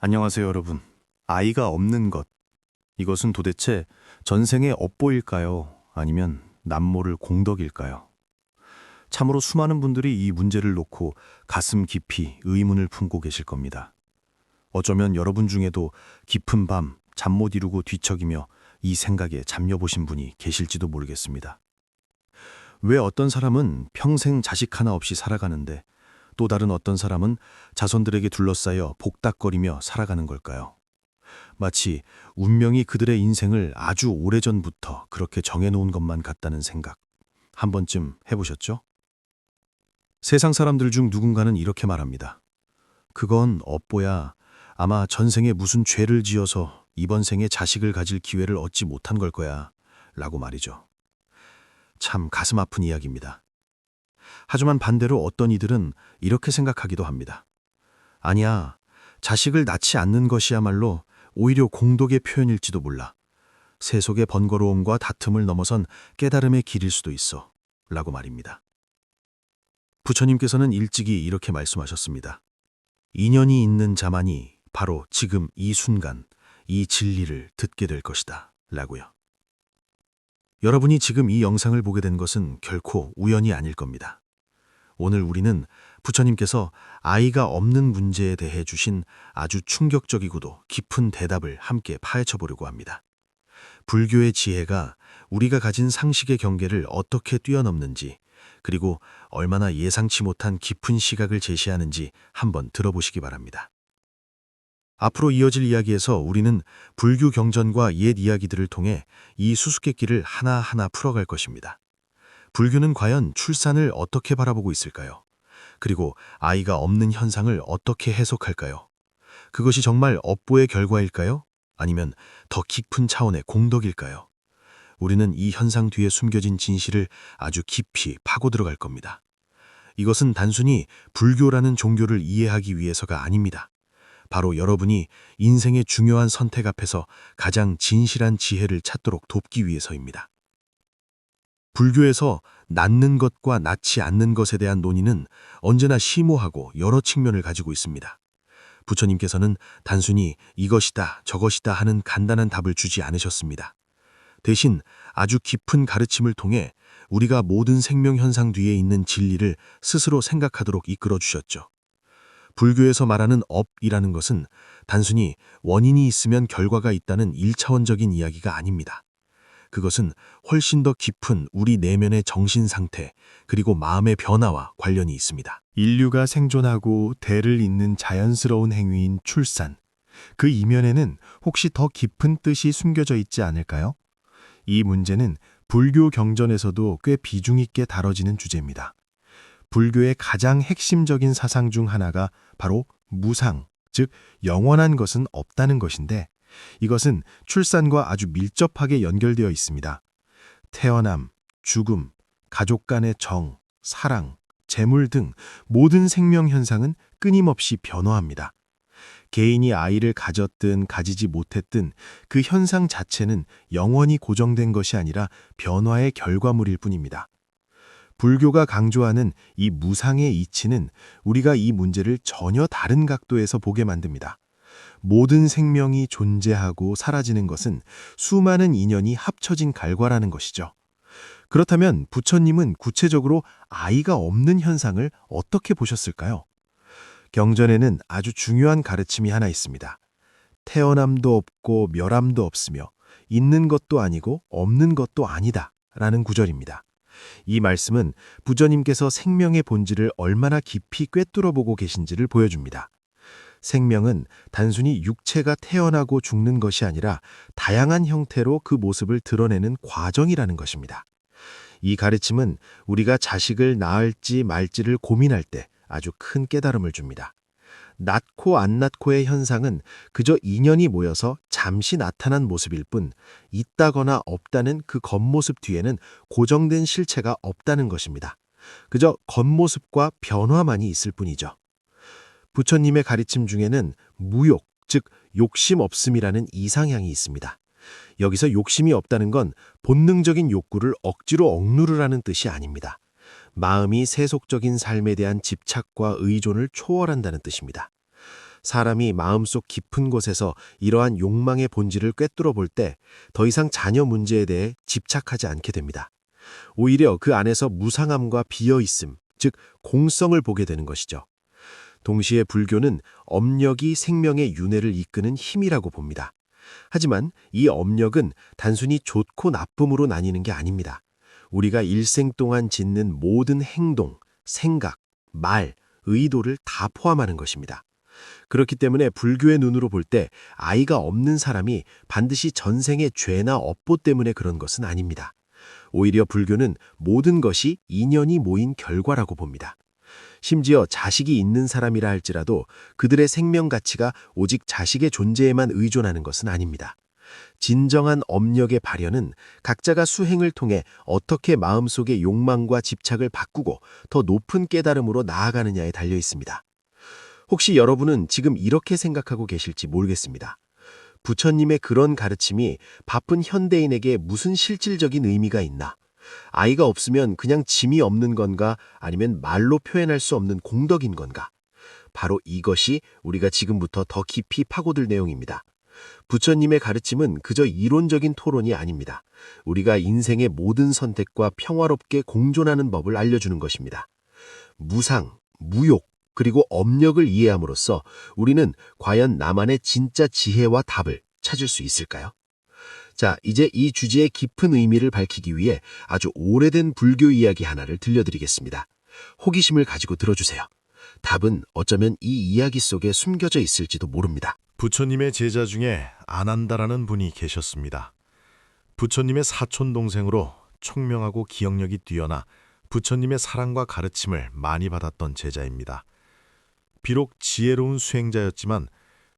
안녕하세요, 여러분. 아이가 없는 것. 이것은 도대체 전생의 업보일까요? 아니면 남모를 공덕일까요? 참으로 수많은 분들이 이 문제를 놓고 가슴 깊이 의문을 품고 계실 겁니다. 어쩌면 여러분 중에도 깊은 밤 잠 못 이루고 뒤척이며 이 생각에 잠겨보신 분이 계실지도 모르겠습니다. 왜 어떤 사람은 평생 자식 하나 없이 살아가는데 또 다른 어떤 사람은 자손들에게 둘러싸여 복닥거리며 살아가는 걸까요? 마치 운명이 그들의 인생을 아주 오래전부터 그렇게 정해놓은 것만 같다는 생각. 한 번쯤 해보셨죠? 세상 사람들 중 누군가는 이렇게 말합니다. 그건 업보야. 아마 전생에 무슨 죄를 지어서 이번 생에 자식을 가질 기회를 얻지 못한 걸 거야. 라고 말이죠. 참 가슴 아픈 이야기입니다. 하지만 반대로 어떤 이들은 이렇게 생각하기도 합니다. 아니야, 자식을 낳지 않는 것이야말로 오히려 공덕의 표현일지도 몰라. 세속의 번거로움과 다툼을 넘어선 깨달음의 길일 수도 있어. 라고 말입니다. 부처님께서는 일찍이 이렇게 말씀하셨습니다. 인연이 있는 자만이 바로 지금 이 순간 이 진리를 듣게 될 것이다. 라고요. 여러분이 지금 이 영상을 보게 된 것은 결코 우연이 아닐 겁니다. 오늘 우리는 부처님께서 아이가 없는 문제에 대해 주신 아주 충격적이고도 깊은 대답을 함께 파헤쳐 보려고 합니다. 불교의 지혜가 우리가 가진 상식의 경계를 어떻게 뛰어넘는지, 그리고 얼마나 예상치 못한 깊은 시각을 제시하는지 한번 들어보시기 바랍니다. 앞으로 이어질 이야기에서 우리는 불교 경전과 옛 이야기들을 통해 이 수수께끼를 하나하나 풀어갈 것입니다. 불교는 과연 출산을 어떻게 바라보고 있을까요? 그리고 아이가 없는 현상을 어떻게 해석할까요? 그것이 정말 업보의 결과일까요? 아니면 더 깊은 차원의 공덕일까요? 우리는 이 현상 뒤에 숨겨진 진실을 아주 깊이 파고 들어갈 겁니다. 이것은 단순히 불교라는 종교를 이해하기 위해서가 아닙니다. 바로 여러분이 인생의 중요한 선택 앞에서 가장 진실한 지혜를 찾도록 돕기 위해서입니다. 불교에서 낳는 것과 낳지 않는 것에 대한 논의는 언제나 심오하고 여러 측면을 가지고 있습니다. 부처님께서는 단순히 이것이다, 저것이다 하는 간단한 답을 주지 않으셨습니다. 대신 아주 깊은 가르침을 통해 우리가 모든 생명 현상 뒤에 있는 진리를 스스로 생각하도록 이끌어 주셨죠. 불교에서 말하는 업이라는 것은 단순히 원인이 있으면 결과가 있다는 일차원적인 이야기가 아닙니다. 그것은 훨씬 더 깊은 우리 내면의 정신 상태, 그리고 마음의 변화와 관련이 있습니다. 인류가 생존하고 대를 잇는 자연스러운 행위인 출산, 그 이면에는 혹시 더 깊은 뜻이 숨겨져 있지 않을까요? 이 문제는 불교 경전에서도 꽤 비중 있게 다뤄지는 주제입니다. 불교의 가장 핵심적인 사상 중 하나가 바로 무상, 즉 영원한 것은 없다는 것인데, 이것은 출산과 아주 밀접하게 연결되어 있습니다. 태어남, 죽음, 가족 간의 정, 사랑, 재물 등 모든 생명 현상은 끊임없이 변화합니다. 개인이 아이를 가졌든 가지지 못했든 그 현상 자체는 영원히 고정된 것이 아니라 변화의 결과물일 뿐입니다. 불교가 강조하는 이 무상의 이치는 우리가 이 문제를 전혀 다른 각도에서 보게 만듭니다. 모든 생명이 존재하고 사라지는 것은 수많은 인연이 합쳐진 결과라는 것이죠. 그렇다면 부처님은 구체적으로 아이가 없는 현상을 어떻게 보셨을까요? 경전에는 아주 중요한 가르침이 하나 있습니다. 태어남도 없고 멸함도 없으며 있는 것도 아니고 없는 것도 아니다 라는 구절입니다. 이 말씀은 부처님께서 생명의 본질을 얼마나 깊이 꿰뚫어보고 계신지를 보여줍니다. 생명은 단순히 육체가 태어나고 죽는 것이 아니라 다양한 형태로 그 모습을 드러내는 과정이라는 것입니다. 이 가르침은 우리가 자식을 낳을지 말지를 고민할 때 아주 큰 깨달음을 줍니다. 낳고 안 낳고의 현상은 그저 인연이 모여서 잠시 나타난 모습일 뿐, 있다거나 없다는 그 겉모습 뒤에는 고정된 실체가 없다는 것입니다. 그저 겉모습과 변화만이 있을 뿐이죠. 부처님의 가르침 중에는 무욕, 즉 욕심 없음이라는 이상향이 있습니다. 여기서 욕심이 없다는 건 본능적인 욕구를 억지로 억누르라는 뜻이 아닙니다. 마음이 세속적인 삶에 대한 집착과 의존을 초월한다는 뜻입니다. 사람이 마음속 깊은 곳에서 이러한 욕망의 본질을 꿰뚫어 볼 때 더 이상 자녀 문제에 대해 집착하지 않게 됩니다. 오히려 그 안에서 무상함과 비어있음, 즉 공성을 보게 되는 것이죠. 동시에 불교는 업력이 생명의 윤회를 이끄는 힘이라고 봅니다. 하지만 이 업력은 단순히 좋고 나쁨으로 나뉘는 게 아닙니다. 우리가 일생 동안 짓는 모든 행동, 생각, 말, 의도를 다 포함하는 것입니다. 그렇기 때문에 불교의 눈으로 볼 때 아이가 없는 사람이 반드시 전생의 죄나 업보 때문에 그런 것은 아닙니다. 오히려 불교는 모든 것이 인연이 모인 결과라고 봅니다. 심지어 자식이 있는 사람이라 할지라도 그들의 생명 가치가 오직 자식의 존재에만 의존하는 것은 아닙니다. 진정한 업력의 발현은 각자가 수행을 통해 어떻게 마음속의 욕망과 집착을 바꾸고 더 높은 깨달음으로 나아가느냐에 달려 있습니다. 혹시 여러분은 지금 이렇게 생각하고 계실지 모르겠습니다. 부처님의 그런 가르침이 바쁜 현대인에게 무슨 실질적인 의미가 있나? 아이가 없으면 그냥 짐이 없는 건가? 아니면 말로 표현할 수 없는 공덕인 건가? 바로 이것이 우리가 지금부터 더 깊이 파고들 내용입니다. 부처님의 가르침은 그저 이론적인 토론이 아닙니다. 우리가 인생의 모든 선택과 평화롭게 공존하는 법을 알려주는 것입니다. 무상, 무욕, 그리고 업력을 이해함으로써 우리는 과연 나만의 진짜 지혜와 답을 찾을 수 있을까요? 자, 이제 이 주제의 깊은 의미를 밝히기 위해 아주 오래된 불교 이야기 하나를 들려드리겠습니다. 호기심을 가지고 들어주세요. 답은 어쩌면 이 이야기 속에 숨겨져 있을지도 모릅니다. 부처님의 제자 중에 아난다라는 분이 계셨습니다. 부처님의 사촌 동생으로 총명하고 기억력이 뛰어나 부처님의 사랑과 가르침을 많이 받았던 제자입니다. 비록 지혜로운 수행자였지만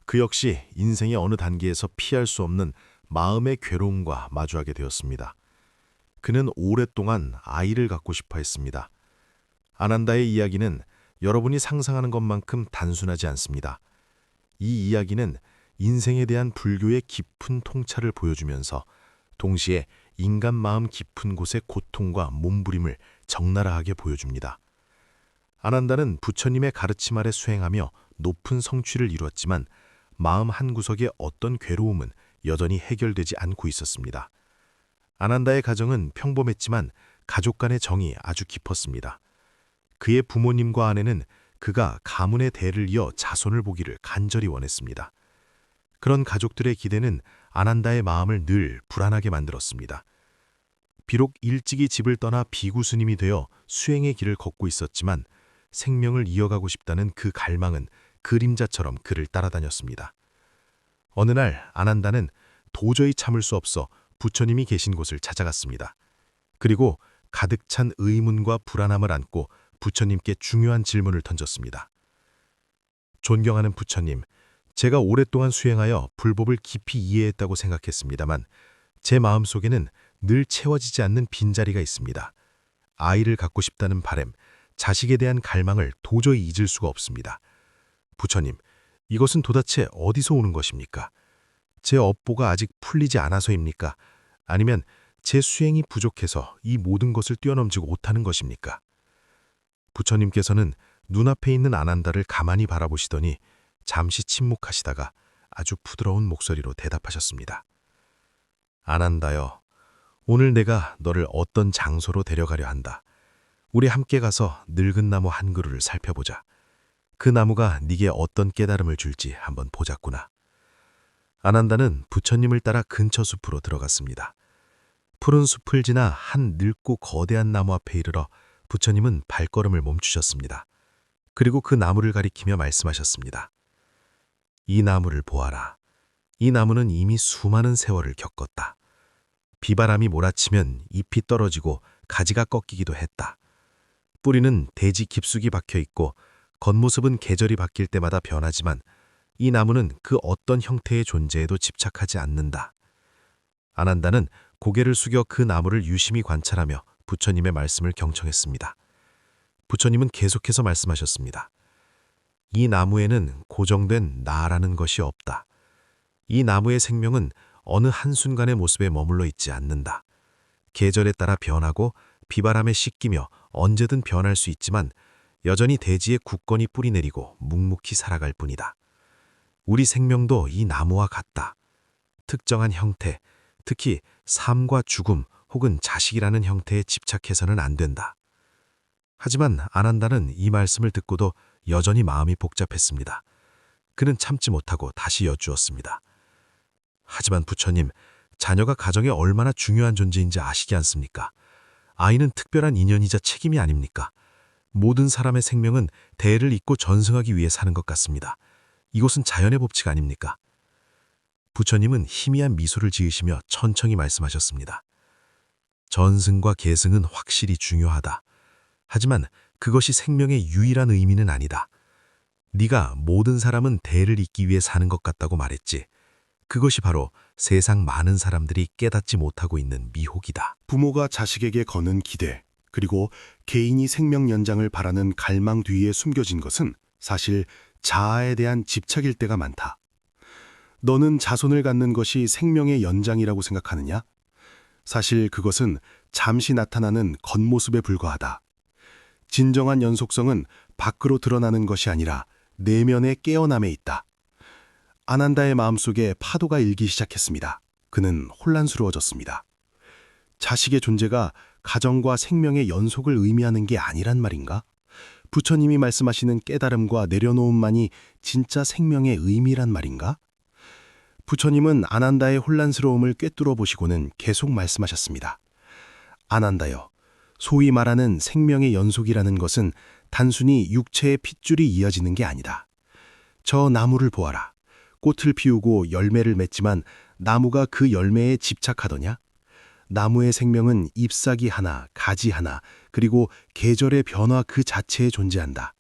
그 역시 인생의 어느 단계에서 피할 수 없는 마음의 괴로움과 마주하게 되었습니다. 그는 오랫동안 아이를 갖고 싶어 했습니다. 아난다의 이야기는 여러분이 상상하는 것만큼 단순하지 않습니다. 이 이야기는 인생에 대한 불교의 깊은 통찰을 보여주면서 동시에 인간 마음 깊은 곳의 고통과 몸부림을 적나라하게 보여줍니다. 아난다는 부처님의 가르침 아래 수행하며 높은 성취를 이루었지만 마음 한구석의 어떤 괴로움은 여전히 해결되지 않고 있었습니다. 아난다의 가정은 평범했지만 가족 간의 정이 아주 깊었습니다. 그의 부모님과 아내는 그가 가문의 대를 이어 자손을 보기를 간절히 원했습니다. 그런 가족들의 기대는 아난다의 마음을 늘 불안하게 만들었습니다. 비록 일찍이 집을 떠나 비구 스님이 되어 수행의 길을 걷고 있었지만 생명을 이어가고 싶다는 그 갈망은 그림자처럼 그를 따라다녔습니다. 어느 날 아난다는 도저히 참을 수 없어 부처님이 계신 곳을 찾아갔습니다. 그리고 가득 찬 의문과 불안함을 안고 부처님께 중요한 질문을 던졌습니다. 존경하는 부처님, 제가 오랫동안 수행하여 불법을 깊이 이해했다고 생각했습니다만 제 마음속에는 늘 채워지지 않는 빈자리가 있습니다. 아이를 갖고 싶다는 바람, 자식에 대한 갈망을 도저히 잊을 수가 없습니다. 부처님, 이것은 도대체 어디서 오는 것입니까? 제 업보가 아직 풀리지 않아서입니까? 아니면 제 수행이 부족해서 이 모든 것을 뛰어넘지 못하는 것입니까? 부처님께서는 눈앞에 있는 아난다를 가만히 바라보시더니 잠시 침묵하시다가 아주 부드러운 목소리로 대답하셨습니다. 아난다여, 오늘 내가 너를 어떤 장소로 데려가려 한다. 우리 함께 가서 늙은 나무 한 그루를 살펴보자. 그 나무가 네게 어떤 깨달음을 줄지 한번 보자꾸나. 아난다는 부처님을 따라 근처 숲으로 들어갔습니다. 푸른 숲을 지나 한 늙고 거대한 나무 앞에 이르러 부처님은 발걸음을 멈추셨습니다. 그리고 그 나무를 가리키며 말씀하셨습니다. 이 나무를 보아라. 이 나무는 이미 수많은 세월을 겪었다. 비바람이 몰아치면 잎이 떨어지고 가지가 꺾이기도 했다. 뿌리는 대지 깊숙이 박혀 있고 겉모습은 계절이 바뀔 때마다 변하지만 이 나무는 그 어떤 형태의 존재에도 집착하지 않는다. 아난다는 고개를 숙여 그 나무를 유심히 관찰하며 부처님의 말씀을 경청했습니다. 부처님은 계속해서 말씀하셨습니다. 이 나무에는 고정된 나라는 것이 없다. 이 나무의 생명은 어느 한순간의 모습에 머물러 있지 않는다. 계절에 따라 변하고 비바람에 씻기며 언제든 변할 수 있지만 여전히 대지에 굳건히 뿌리내리고 묵묵히 살아갈 뿐이다. 우리 생명도 이 나무와 같다. 특정한 형태, 특히 삶과 죽음 혹은 자식이라는 형태에 집착해서는 안 된다. 하지만 아난다는 이 말씀을 듣고도 여전히 마음이 복잡했습니다. 그는 참지 못하고 다시 여쭈었습니다. 하지만 부처님, 자녀가 가정에 얼마나 중요한 존재인지 아시지 않습니까? 아이는 특별한 인연이자 책임이 아닙니까? 모든 사람의 생명은 대를 잇고 전승하기 위해 사는 것 같습니다. 이것은 자연의 법칙 아닙니까? 부처님은 희미한 미소를 지으시며 천천히 말씀하셨습니다. 전승과 계승은 확실히 중요하다. 하지만 그것이 생명의 유일한 의미는 아니다. 네가 모든 사람은 대를 잇기 위해 사는 것 같다고 말했지. 그것이 바로 세상 많은 사람들이 깨닫지 못하고 있는 미혹이다. 부모가 자식에게 거는 기대, 그리고 개인이 생명 연장을 바라는 갈망 뒤에 숨겨진 것은 사실 자아에 대한 집착일 때가 많다. 너는 자손을 갖는 것이 생명의 연장이라고 생각하느냐? 사실 그것은 잠시 나타나는 겉모습에 불과하다. 진정한 연속성은 밖으로 드러나는 것이 아니라 내면의 깨어남에 있다. 아난다의 마음속에 파도가 일기 시작했습니다. 그는 혼란스러워졌습니다. 자식의 존재가 가정과 생명의 연속을 의미하는 게 아니란 말인가? 부처님이 말씀하시는 깨달음과 내려놓음만이 진짜 생명의 의미란 말인가? 부처님은 아난다의 혼란스러움을 꿰뚫어 보시고는 계속 말씀하셨습니다. 아난다여, 소위 말하는 생명의 연속이라는 것은 단순히 육체의 핏줄이 이어지는 게 아니다. 저 나무를 보아라. 꽃을 피우고 열매를 맺지만 나무가 그 열매에 집착하더냐? 나무의 생명은 잎사귀 하나, 가지 하나, 그리고 계절의 변화 그 자체에 존재한다.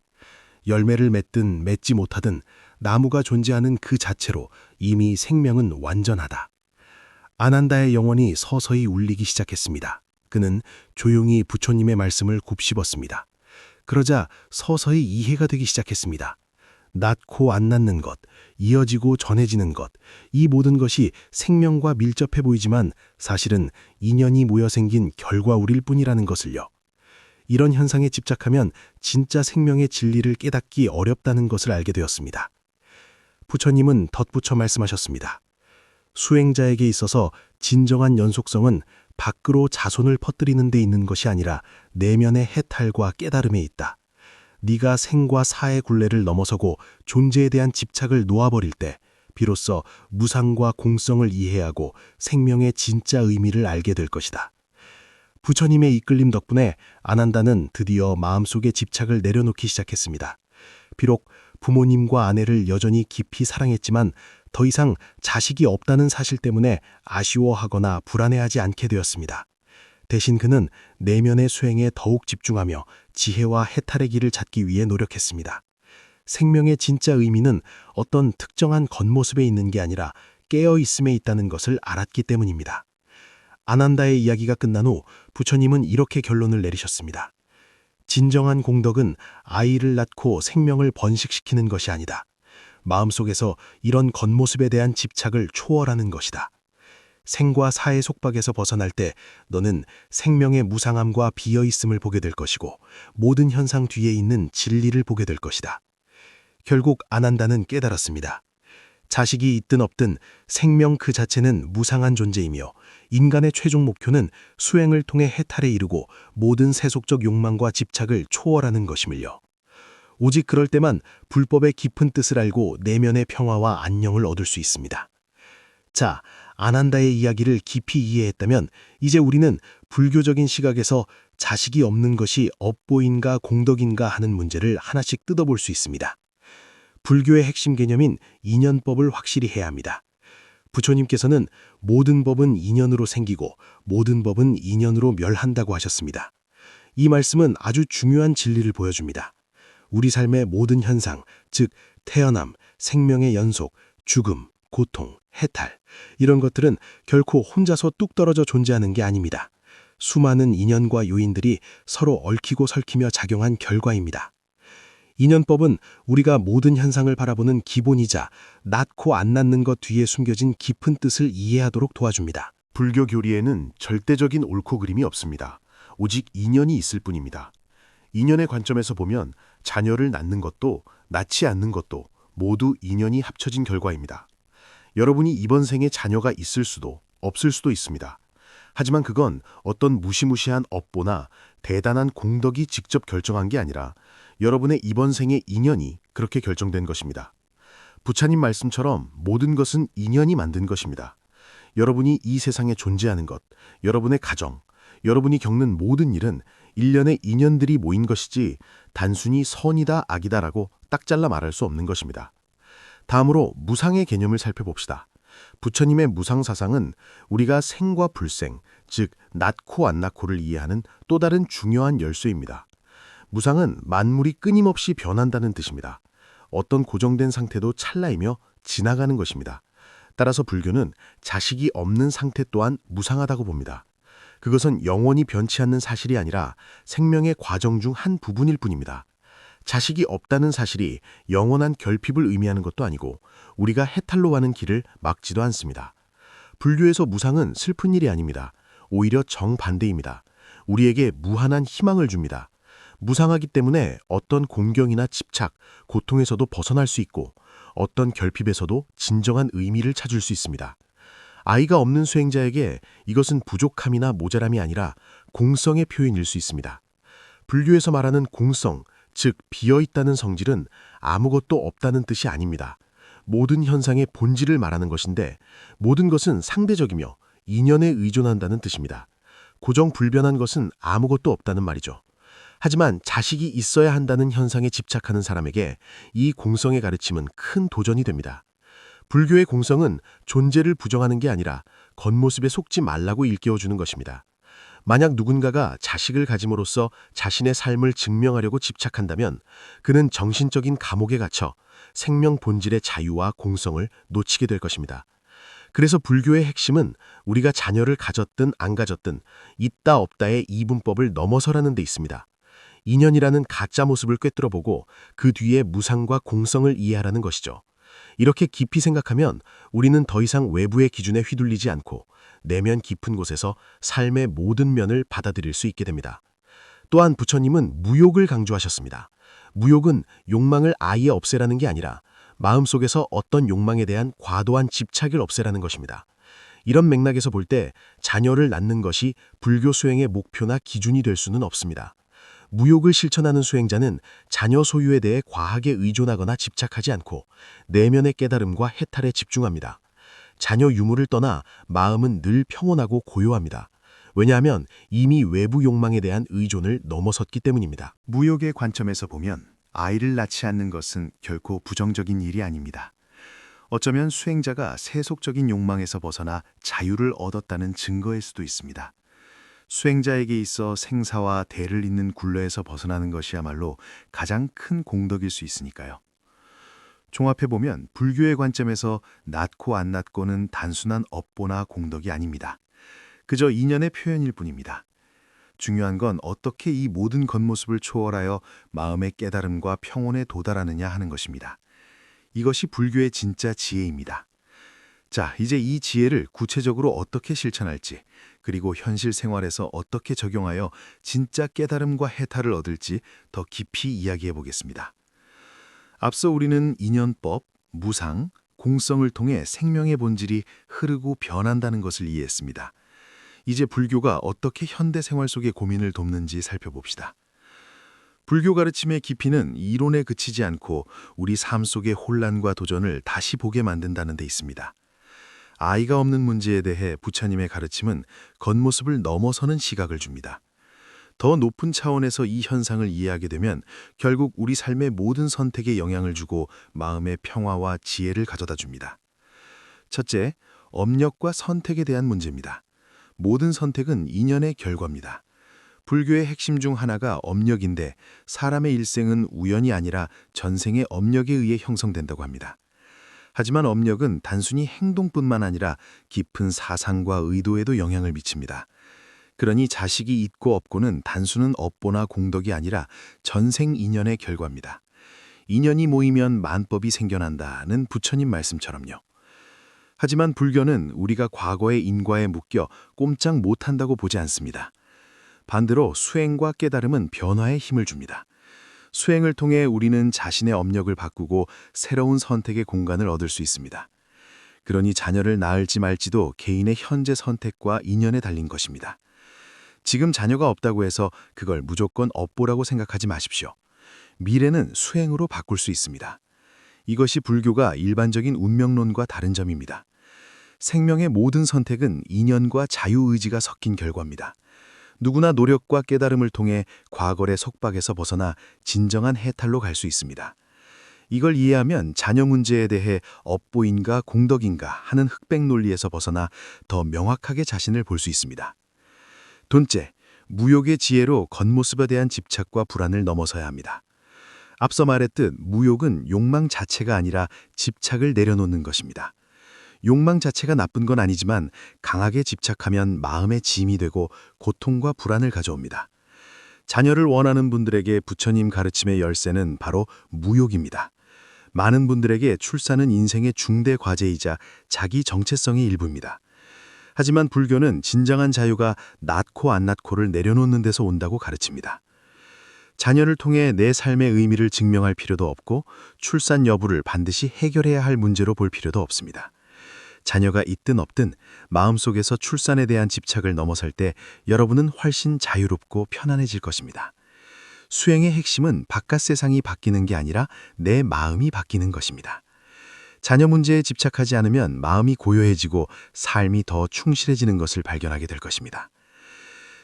열매를 맺든 맺지 못하든 나무가 존재하는 그 자체로 이미 생명은 완전하다. 아난다의 영혼이 서서히 울리기 시작했습니다. 그는 조용히 부처님의 말씀을 곱씹었습니다. 그러자 서서히 이해가 되기 시작했습니다. 낳고 안 낳는 것, 이어지고 전해지는 것, 이 모든 것이 생명과 밀접해 보이지만 사실은 인연이 모여 생긴 결과물일 뿐이라는 것을요. 이런 현상에 집착하면 진짜 생명의 진리를 깨닫기 어렵다는 것을 알게 되었습니다. 부처님은 덧붙여 말씀하셨습니다. 수행자에게 있어서 진정한 연속성은 밖으로 자손을 퍼뜨리는 데 있는 것이 아니라 내면의 해탈과 깨달음에 있다. 네가 생과 사의 굴레를 넘어서고 존재에 대한 집착을 놓아버릴 때 비로소 무상과 공성을 이해하고 생명의 진짜 의미를 알게 될 것이다. 부처님의 이끌림 덕분에 아난다는 드디어 마음속의 집착을 내려놓기 시작했습니다. 비록 부모님과 아내를 여전히 깊이 사랑했지만 더 이상 자식이 없다는 사실 때문에 아쉬워하거나 불안해하지 않게 되었습니다. 대신 그는 내면의 수행에 더욱 집중하며 지혜와 해탈의 길을 찾기 위해 노력했습니다. 생명의 진짜 의미는 어떤 특정한 겉모습에 있는 게 아니라 깨어있음에 있다는 것을 알았기 때문입니다. 아난다의 이야기가 끝난 후 부처님은 이렇게 결론을 내리셨습니다. 진정한 공덕은 아이를 낳고 생명을 번식시키는 것이 아니다. 마음속에서 이런 겉모습에 대한 집착을 초월하는 것이다. 생과 사의 속박에서 벗어날 때 너는 생명의 무상함과 비어있음을 보게 될 것이고 모든 현상 뒤에 있는 진리를 보게 될 것이다. 결국 아난다는 깨달았습니다. 자식이 있든 없든 생명 그 자체는 무상한 존재이며 인간의 최종 목표는 수행을 통해 해탈에 이르고 모든 세속적 욕망과 집착을 초월하는 것임을요. 오직 그럴 때만 불법의 깊은 뜻을 알고 내면의 평화와 안녕을 얻을 수 있습니다. 자, 아난다의 이야기를 깊이 이해했다면 이제 우리는 불교적인 시각에서 자식이 없는 것이 업보인가 공덕인가 하는 문제를 하나씩 뜯어볼 수 있습니다. 불교의 핵심 개념인 인연법을 확실히 해야 합니다. 부처님께서는 모든 법은 인연으로 생기고 모든 법은 인연으로 멸한다고 하셨습니다. 이 말씀은 아주 중요한 진리를 보여줍니다. 우리 삶의 모든 현상, 즉 태어남, 생명의 연속, 죽음, 고통, 해탈, 이런 것들은 결코 혼자서 뚝 떨어져 존재하는 게 아닙니다. 수많은 인연과 요인들이 서로 얽히고 설키며 작용한 결과입니다. 인연법은 우리가 모든 현상을 바라보는 기본이자 낳고 안 낳는 것 뒤에 숨겨진 깊은 뜻을 이해하도록 도와줍니다. 불교 교리에는 절대적인 옳고 그름이 없습니다. 오직 인연이 있을 뿐입니다. 인연의 관점에서 보면 자녀를 낳는 것도 낳지 않는 것도 모두 인연이 합쳐진 결과입니다. 여러분이 이번 생에 자녀가 있을 수도 없을 수도 있습니다. 하지만 그건 어떤 무시무시한 업보나 대단한 공덕이 직접 결정한 게 아니라 여러분의 이번 생의 인연이 그렇게 결정된 것입니다. 부처님 말씀처럼 모든 것은 인연이 만든 것입니다. 여러분이 이 세상에 존재하는 것, 여러분의 가정, 여러분이 겪는 모든 일은 일련의 인연들이 모인 것이지 단순히 선이다 악이다라고 딱 잘라 말할 수 없는 것입니다. 다음으로 무상의 개념을 살펴봅시다. 부처님의 무상 사상은 우리가 생과 불생, 즉 낳고 안 낳고를 이해하는 또 다른 중요한 열쇠입니다. 무상은 만물이 끊임없이 변한다는 뜻입니다. 어떤 고정된 상태도 찰나이며 지나가는 것입니다. 따라서 불교는 자식이 없는 상태 또한 무상하다고 봅니다. 그것은 영원히 변치 않는 사실이 아니라 생명의 과정 중 한 부분일 뿐입니다. 자식이 없다는 사실이 영원한 결핍을 의미하는 것도 아니고 우리가 해탈로 가는 길을 막지도 않습니다. 불교에서 무상은 슬픈 일이 아닙니다. 오히려 정반대입니다. 우리에게 무한한 희망을 줍니다. 무상하기 때문에 어떤 공경이나 집착, 고통에서도 벗어날 수 있고 어떤 결핍에서도 진정한 의미를 찾을 수 있습니다. 아이가 없는 수행자에게 이것은 부족함이나 모자람이 아니라 공성의 표현일 수 있습니다. 불교에서 말하는 공성, 즉 비어있다는 성질은 아무것도 없다는 뜻이 아닙니다. 모든 현상의 본질을 말하는 것인데 모든 것은 상대적이며 인연에 의존한다는 뜻입니다. 고정불변한 것은 아무것도 없다는 말이죠. 하지만 자식이 있어야 한다는 현상에 집착하는 사람에게 이 공성의 가르침은 큰 도전이 됩니다. 불교의 공성은 존재를 부정하는 게 아니라 겉모습에 속지 말라고 일깨워주는 것입니다. 만약 누군가가 자식을 가짐으로써 자신의 삶을 증명하려고 집착한다면 그는 정신적인 감옥에 갇혀 생명 본질의 자유와 공성을 놓치게 될 것입니다. 그래서 불교의 핵심은 우리가 자녀를 가졌든 안 가졌든 있다 없다의 이분법을 넘어서라는 데 있습니다. 인연이라는 가짜 모습을 꿰뚫어보고 그 뒤에 무상과 공성을 이해하라는 것이죠. 이렇게 깊이 생각하면 우리는 더 이상 외부의 기준에 휘둘리지 않고 내면 깊은 곳에서 삶의 모든 면을 받아들일 수 있게 됩니다. 또한 부처님은 무욕을 강조하셨습니다. 무욕은 욕망을 아예 없애라는 게 아니라 마음속에서 어떤 욕망에 대한 과도한 집착을 없애라는 것입니다. 이런 맥락에서 볼 때 자녀를 낳는 것이 불교 수행의 목표나 기준이 될 수는 없습니다. 무욕을 실천하는 수행자는 자녀 소유에 대해 과하게 의존하거나 집착하지 않고 내면의 깨달음과 해탈에 집중합니다. 자녀 유무를 떠나 마음은 늘 평온하고 고요합니다. 왜냐하면 이미 외부 욕망에 대한 의존을 넘어섰기 때문입니다. 무욕의 관점에서 보면 아이를 낳지 않는 것은 결코 부정적인 일이 아닙니다. 어쩌면 수행자가 세속적인 욕망에서 벗어나 자유를 얻었다는 증거일 수도 있습니다. 수행자에게 있어 생사와 대를 잇는 굴레에서 벗어나는 것이야말로 가장 큰 공덕일 수 있으니까요. 종합해보면 불교의 관점에서 낳고 안 낳고는 단순한 업보나 공덕이 아닙니다. 그저 인연의 표현일 뿐입니다. 중요한 건 어떻게 이 모든 겉모습을 초월하여 마음의 깨달음과 평온에 도달하느냐 하는 것입니다. 이것이 불교의 진짜 지혜입니다. 자, 이제 이 지혜를 구체적으로 어떻게 실천할지, 그리고 현실 생활에서 어떻게 적용하여 진짜 깨달음과 해탈을 얻을지 더 깊이 이야기해 보겠습니다. 앞서 우리는 인연법, 무상, 공성을 통해 생명의 본질이 흐르고 변한다는 것을 이해했습니다. 이제 불교가 어떻게 현대 생활 속의 고민을 돕는지 살펴봅시다. 불교 가르침의 깊이는 이론에 그치지 않고 우리 삶 속의 혼란과 도전을 다시 보게 만든다는 데 있습니다. 아이가 없는 문제에 대해 부처님의 가르침은 겉모습을 넘어서는 시각을 줍니다. 더 높은 차원에서 이 현상을 이해하게 되면 결국 우리 삶의 모든 선택에 영향을 주고 마음의 평화와 지혜를 가져다 줍니다. 첫째, 업력과 선택에 대한 문제입니다. 모든 선택은 인연의 결과입니다. 불교의 핵심 중 하나가 업력인데 사람의 일생은 우연이 아니라 전생의 업력에 의해 형성된다고 합니다. 하지만 업력은 단순히 행동뿐만 아니라 깊은 사상과 의도에도 영향을 미칩니다. 그러니 자식이 있고 없고는 단순한 업보나 공덕이 아니라 전생 인연의 결과입니다. 인연이 모이면 만법이 생겨난다는 부처님 말씀처럼요. 하지만 불교는 우리가 과거의 인과에 묶여 꼼짝 못한다고 보지 않습니다. 반대로 수행과 깨달음은 변화에 힘을 줍니다. 수행을 통해 우리는 자신의 업력을 바꾸고 새로운 선택의 공간을 얻을 수 있습니다. 그러니 자녀를 낳을지 말지도 개인의 현재 선택과 인연에 달린 것입니다. 지금 자녀가 없다고 해서 그걸 무조건 업보라고 생각하지 마십시오. 미래는 수행으로 바꿀 수 있습니다. 이것이 불교가 일반적인 운명론과 다른 점입니다. 생명의 모든 선택은 인연과 자유의지가 섞인 결과입니다. 누구나 노력과 깨달음을 통해 과거의 속박에서 벗어나 진정한 해탈로 갈 수 있습니다. 이걸 이해하면 자녀 문제에 대해 업보인가 공덕인가 하는 흑백 논리에서 벗어나 더 명확하게 자신을 볼 수 있습니다. 돈째, 무욕의 지혜로 겉모습에 대한 집착과 불안을 넘어서야 합니다. 앞서 말했듯 무욕은 욕망 자체가 아니라 집착을 내려놓는 것입니다. 욕망 자체가 나쁜 건 아니지만 강하게 집착하면 마음의 짐이 되고 고통과 불안을 가져옵니다. 자녀를 원하는 분들에게 부처님 가르침의 열쇠는 바로 무욕입니다. 많은 분들에게 출산은 인생의 중대 과제이자 자기 정체성의 일부입니다. 하지만 불교는 진정한 자유가 낳고 안 낳고를 내려놓는 데서 온다고 가르칩니다. 자녀를 통해 내 삶의 의미를 증명할 필요도 없고 출산 여부를 반드시 해결해야 할 문제로 볼 필요도 없습니다. 자녀가 있든 없든 마음속에서 출산에 대한 집착을 넘어설 때 여러분은 훨씬 자유롭고 편안해질 것입니다. 수행의 핵심은 바깥 세상이 바뀌는 게 아니라 내 마음이 바뀌는 것입니다. 자녀 문제에 집착하지 않으면 마음이 고요해지고 삶이 더 충실해지는 것을 발견하게 될 것입니다.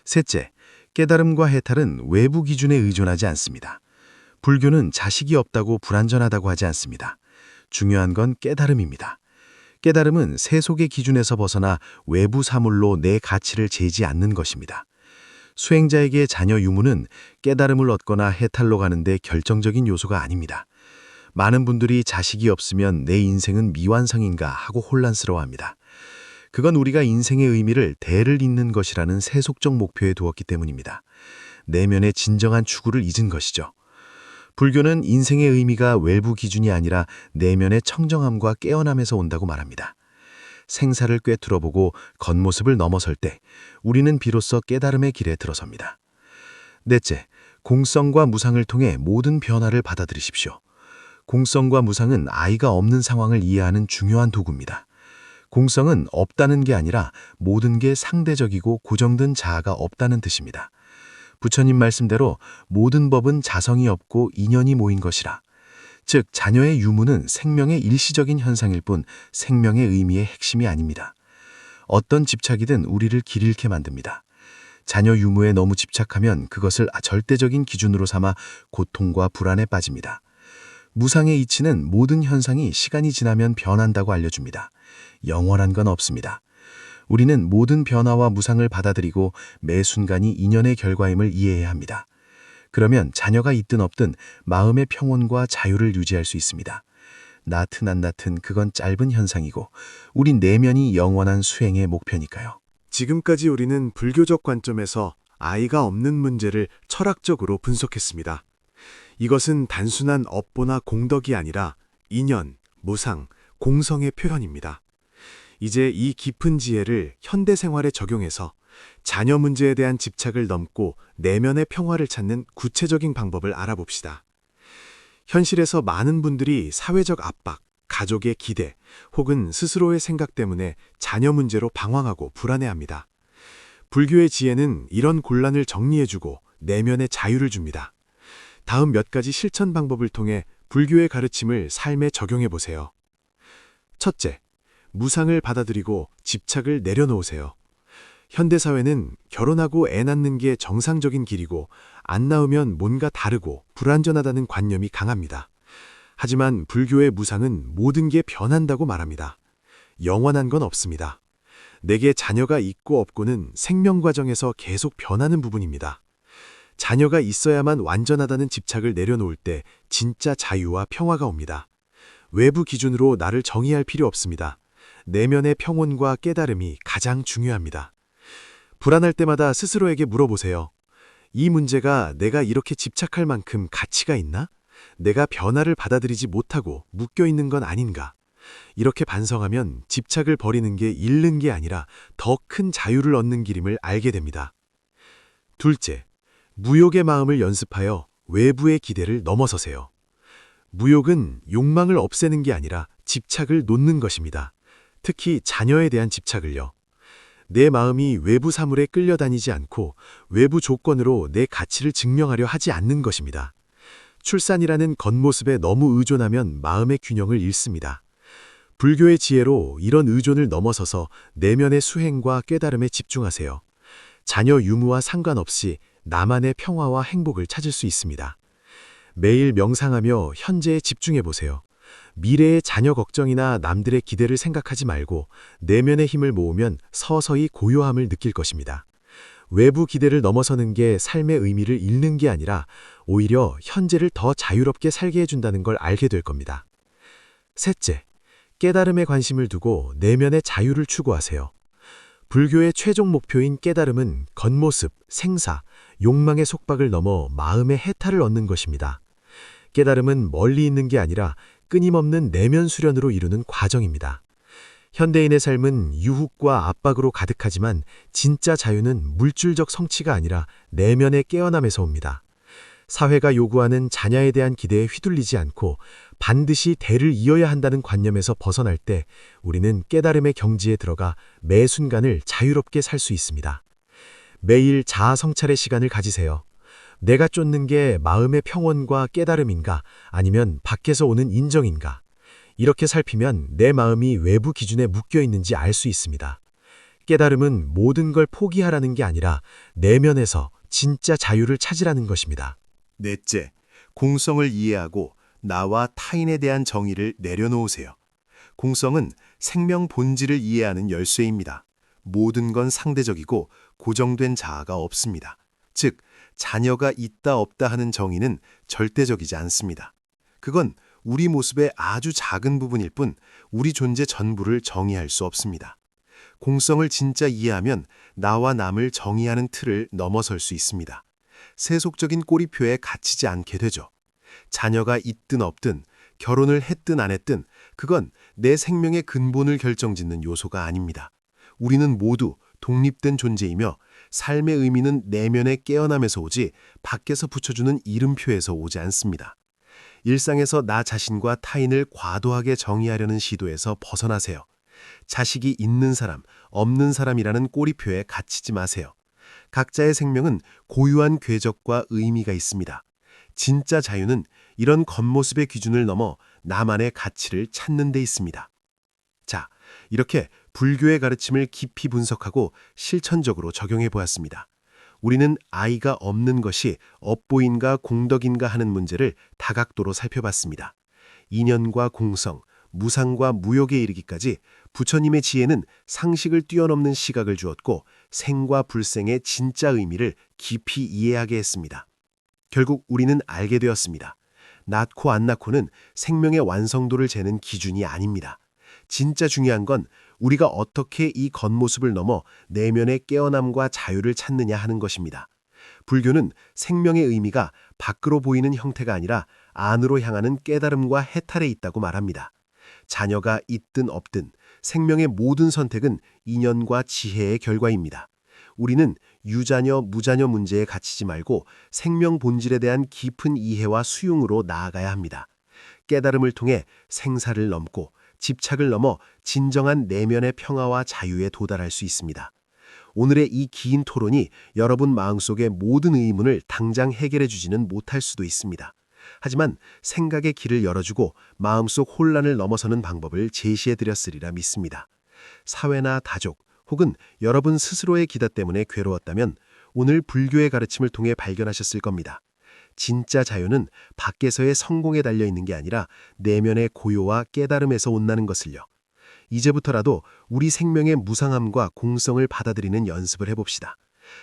셋째, 깨달음과 해탈은 외부 기준에 의존하지 않습니다. 불교는 자식이 없다고 불완전하다고 하지 않습니다. 중요한 건 깨달음입니다. 깨달음은 세속의 기준에서 벗어나 외부 사물로 내 가치를 재지 않는 것입니다. 수행자에게 자녀 유무는 깨달음을 얻거나 해탈로 가는데 결정적인 요소가 아닙니다. 많은 분들이 자식이 없으면 내 인생은 미완성인가 하고 혼란스러워합니다. 그건 우리가 인생의 의미를 대를 잇는 것이라는 세속적 목표에 두었기 때문입니다. 내면의 진정한 추구를 잊은 것이죠. 불교는 인생의 의미가 외부 기준이 아니라 내면의 청정함과 깨어남에서 온다고 말합니다. 생사를 꿰뚫어보고 겉모습을 넘어설 때 우리는 비로소 깨달음의 길에 들어섭니다. 넷째, 공성과 무상을 통해 모든 변화를 받아들이십시오. 공성과 무상은 아이가 없는 상황을 이해하는 중요한 도구입니다. 공성은 없다는 게 아니라 모든 게 상대적이고 고정된 자아가 없다는 뜻입니다. 부처님 말씀대로 모든 법은 자성이 없고 인연이 모인 것이라. 즉 자녀의 유무는 생명의 일시적인 현상일 뿐 생명의 의미의 핵심이 아닙니다. 어떤 집착이든 우리를 길 잃게 만듭니다. 자녀 유무에 너무 집착하면 그것을 절대적인 기준으로 삼아 고통과 불안에 빠집니다. 무상의 이치는 모든 현상이 시간이 지나면 변한다고 알려줍니다. 영원한 건 없습니다. 우리는 모든 변화와 무상을 받아들이고 매 순간이 인연의 결과임을 이해해야 합니다. 그러면 자녀가 있든 없든 마음의 평온과 자유를 유지할 수 있습니다. 낳든 안 낳든 그건 짧은 현상이고 우리 내면이 영원한 수행의 목표니까요. 지금까지 우리는 불교적 관점에서 아이가 없는 문제를 철학적으로 분석했습니다. 이것은 단순한 업보나 공덕이 아니라 인연, 무상, 공성의 표현입니다. 이제 이 깊은 지혜를 현대 생활에 적용해서 자녀 문제에 대한 집착을 넘고 내면의 평화를 찾는 구체적인 방법을 알아봅시다. 현실에서 많은 분들이 사회적 압박, 가족의 기대, 혹은 스스로의 생각 때문에 자녀 문제로 방황하고 불안해합니다. 불교의 지혜는 이런 곤란을 정리해주고 내면의 자유를 줍니다. 다음 몇 가지 실천 방법을 통해 불교의 가르침을 삶에 적용해보세요. 첫째, 무상을 받아들이고 집착을 내려놓으세요. 현대사회는 결혼하고 애 낳는 게 정상적인 길이고 안 낳으면 뭔가 다르고 불완전하다는 관념이 강합니다. 하지만 불교의 무상은 모든 게 변한다고 말합니다. 영원한 건 없습니다. 내게 자녀가 있고 없고는 생명 과정에서 계속 변하는 부분입니다. 자녀가 있어야만 완전하다는 집착을 내려놓을 때 진짜 자유와 평화가 옵니다. 외부 기준으로 나를 정의할 필요 없습니다. 내면의 평온과 깨달음이 가장 중요합니다. 불안할 때마다 스스로에게 물어보세요. 이 문제가 내가 이렇게 집착할 만큼 가치가 있나? 내가 변화를 받아들이지 못하고 묶여있는 건 아닌가? 이렇게 반성하면 집착을 버리는 게 잃는 게 아니라 더 큰 자유를 얻는 길임을 알게 됩니다. 둘째, 무욕의 마음을 연습하여 외부의 기대를 넘어서세요. 무욕은 욕망을 없애는 게 아니라 집착을 놓는 것입니다. 특히 자녀에 대한 집착을요. 내 마음이 외부 사물에 끌려다니지 않고 외부 조건으로 내 가치를 증명하려 하지 않는 것입니다. 출산이라는 겉모습에 너무 의존하면 마음의 균형을 잃습니다. 불교의 지혜로 이런 의존을 넘어서서 내면의 수행과 깨달음에 집중하세요. 자녀 유무와 상관없이 나만의 평화와 행복을 찾을 수 있습니다. 매일 명상하며 현재에 집중해 보세요. 미래의 자녀 걱정이나 남들의 기대를 생각하지 말고 내면의 힘을 모으면 서서히 고요함을 느낄 것입니다. 외부 기대를 넘어서는 게 삶의 의미를 잃는 게 아니라 오히려 현재를 더 자유롭게 살게 해준다는 걸 알게 될 겁니다. 셋째, 깨달음에 관심을 두고 내면의 자유를 추구하세요. 불교의 최종 목표인 깨달음은 겉모습, 생사, 욕망의 속박을 넘어 마음의 해탈을 얻는 것입니다. 깨달음은 멀리 있는 게 아니라 끊임없는 내면 수련으로 이루는 과정입니다. 현대인의 삶은 유혹과 압박으로 가득하지만 진짜 자유는 물질적 성취가 아니라 내면의 깨어남에서 옵니다. 사회가 요구하는 자녀에 대한 기대에 휘둘리지 않고 반드시 대를 이어야 한다는 관념에서 벗어날 때 우리는 깨달음의 경지에 들어가 매 순간을 자유롭게 살 수 있습니다. 매일 자아 성찰의 시간을 가지세요. 내가 쫓는 게 마음의 평온과 깨달음인가 아니면 밖에서 오는 인정인가? 이렇게 살피면 내 마음이 외부 기준에 묶여 있는지 알 수 있습니다. 깨달음은 모든 걸 포기하라는 게 아니라 내면에서 진짜 자유를 찾으라는 것입니다. 넷째, 공성을 이해하고 나와 타인에 대한 정의를 내려놓으세요. 공성은 생명 본질을 이해하는 열쇠입니다. 모든 건 상대적이고 고정된 자아가 없습니다. 즉, 자녀가 있다 없다 하는 정의는 절대적이지 않습니다. 그건 우리 모습의 아주 작은 부분일 뿐 우리 존재 전부를 정의할 수 없습니다. 공성을 진짜 이해하면 나와 남을 정의하는 틀을 넘어설 수 있습니다. 세속적인 꼬리표에 갇히지 않게 되죠. 자녀가 있든 없든 결혼을 했든 안 했든 그건 내 생명의 근본을 결정짓는 요소가 아닙니다. 우리는 모두 독립된 존재이며 삶의 의미는 내면의 깨어남에서 오지 밖에서 붙여주는 이름표에서 오지 않습니다. 일상에서 나 자신과 타인을 과도하게 정의하려는 시도에서 벗어나세요. 자식이 있는 사람, 없는 사람이라는 꼬리표에 갇히지 마세요. 각자의 생명은 고유한 궤적과 의미가 있습니다. 진짜 자유는 이런 겉모습의 기준을 넘어 나만의 가치를 찾는 데 있습니다. 자, 이렇게 불교의 가르침을 깊이 분석하고 실천적으로 적용해 보았습니다. 우리는 아이가 없는 것이 업보인가 공덕인가 하는 문제를 다각도로 살펴봤습니다. 인연과 공성, 무상과 무욕에 이르기까지 부처님의 지혜는 상식을 뛰어넘는 시각을 주었고 생과 불생의 진짜 의미를 깊이 이해하게 했습니다. 결국 우리는 알게 되었습니다. 낳고 안 낳고는 생명의 완성도를 재는 기준이 아닙니다. 진짜 중요한 건 우리가 어떻게 이 겉모습을 넘어 내면의 깨어남과 자유를 찾느냐 하는 것입니다. 불교는 생명의 의미가 밖으로 보이는 형태가 아니라 안으로 향하는 깨달음과 해탈에 있다고 말합니다. 자녀가 있든 없든 생명의 모든 선택은 인연과 지혜의 결과입니다. 우리는 유자녀, 무자녀 문제에 갇히지 말고 생명 본질에 대한 깊은 이해와 수용으로 나아가야 합니다. 깨달음을 통해 생사를 넘고 집착을 넘어 진정한 내면의 평화와 자유에 도달할 수 있습니다. 오늘의 이 긴 토론이 여러분 마음속의 모든 의문을 당장 해결해 주지는 못할 수도 있습니다. 하지만 생각의 길을 열어주고 마음속 혼란을 넘어서는 방법을 제시해 드렸으리라 믿습니다. 사회나 가족 혹은 여러분 스스로의 기다 때문에 괴로웠다면 오늘 불교의 가르침을 통해 발견하셨을 겁니다. 진짜 자유는 밖에서의 성공에 달려있는 게 아니라 내면의 고요와 깨달음에서 온다는 것을요. 이제부터라도 우리 생명의 무상함과 공성을 받아들이는 연습을 해봅시다.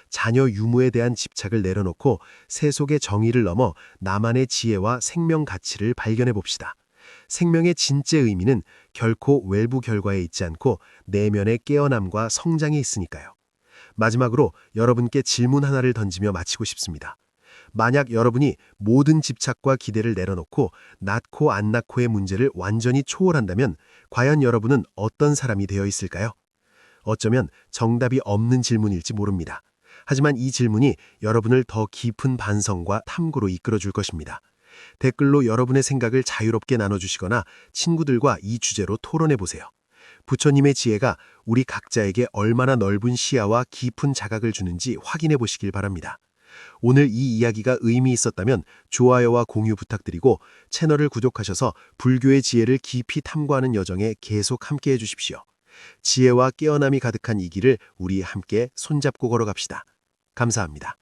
자녀 유무에 대한 집착을 내려놓고 세속의 정의를 넘어 나만의 지혜와 생명 가치를 발견해봅시다. 생명의 진짜 의미는 결코 외부 결과에 있지 않고 내면의 깨어남과 성장에 있으니까요. 마지막으로 여러분께 질문 하나를 던지며 마치고 싶습니다. 만약 여러분이 모든 집착과 기대를 내려놓고 낳고 안 낳고의 문제를 완전히 초월한다면 과연 여러분은 어떤 사람이 되어 있을까요? 어쩌면 정답이 없는 질문일지 모릅니다. 하지만 이 질문이 여러분을 더 깊은 반성과 탐구로 이끌어 줄 것입니다. 댓글로 여러분의 생각을 자유롭게 나눠주시거나 친구들과 이 주제로 토론해 보세요. 부처님의 지혜가 우리 각자에게 얼마나 넓은 시야와 깊은 자각을 주는지 확인해 보시길 바랍니다. 오늘 이 이야기가 의미 있었다면 좋아요와 공유 부탁드리고 채널을 구독하셔서 불교의 지혜를 깊이 탐구하는 여정에 계속 함께해 주십시오. 지혜와 깨어남이 가득한 이 길을 우리 함께 손잡고 걸어갑시다. 감사합니다.